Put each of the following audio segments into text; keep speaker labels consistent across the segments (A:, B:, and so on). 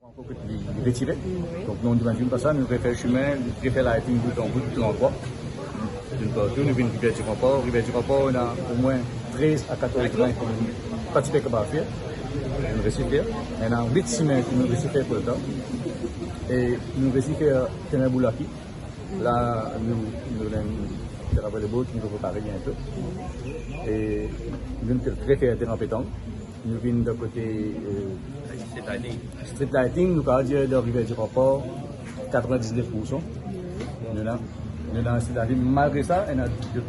A: Encore que tu retiré. Donc, nous n'imagine pas ça, nous préférons le chemin, nous préférons la ligne bout en bout, tout en droit. D'une part, nous venons Rivière du Rapport. Rivière du Rapport, on a au moins 13 à 14 trains qui nous pratiquent comme faire. Nous réussissons faire. On a 8 semaines qui nous réussissons faire pour le temps. Et nous réussissons faire Ténèbres Boulaki. Là, nous avons fait le boat, nous avons préparé bientôt. Et nous sommes très fiers d'être en pétanque. Nous venons de côté street lighting, nous avons dit de Rivière du Rapport, 99%. Nous avons street lighting. Malgré ça,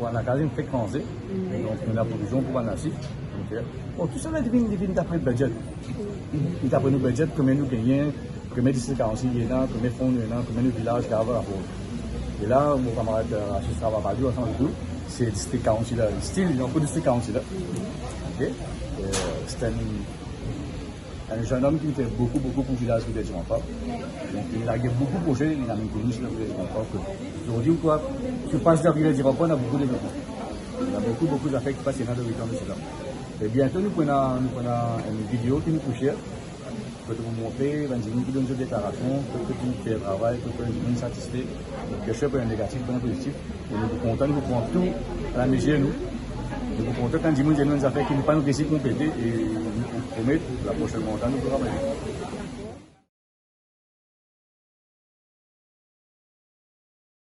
A: on a quasiment fréquenté. Donc, nous avons production pour Anassi. Bon, tout ça, c'est d'après le budget. D'après le budget, combien nous gagnons, combien de districts il y a, combien de fonds il y a, combien de villages il y a à voir. Et là, mon camarade Rachid Travabadou, ensemble de tout, c'est le district 46 là. Style, il y a un peu de district 46 là. C'est un jeune homme qui fait beaucoup pour le village de Rempart. Donc, il a beaucoup de projets, il a mis connu sur le village de Rempart. Aujourd'hui, tu passes dans le village de Rempart, on a beaucoup de développement. On a beaucoup d'affaires qui passent dans le week-end de cela. Et bientôt, nous prenons une vidéo qui nous touche. Pour vous montrer, nous qui donne des déclarations, pour que nous fassions le travail, pour que nous soyons satisfaits. Que je sois un négatif, pour un positif. Et nous sommes contents, nous prenons tout à la mesure nous. Nous sommes contents quand nous avons des affaires qui ne nous pas nous laisser compléter et nous promettons la prochaine montagne, nous pourrons travailler.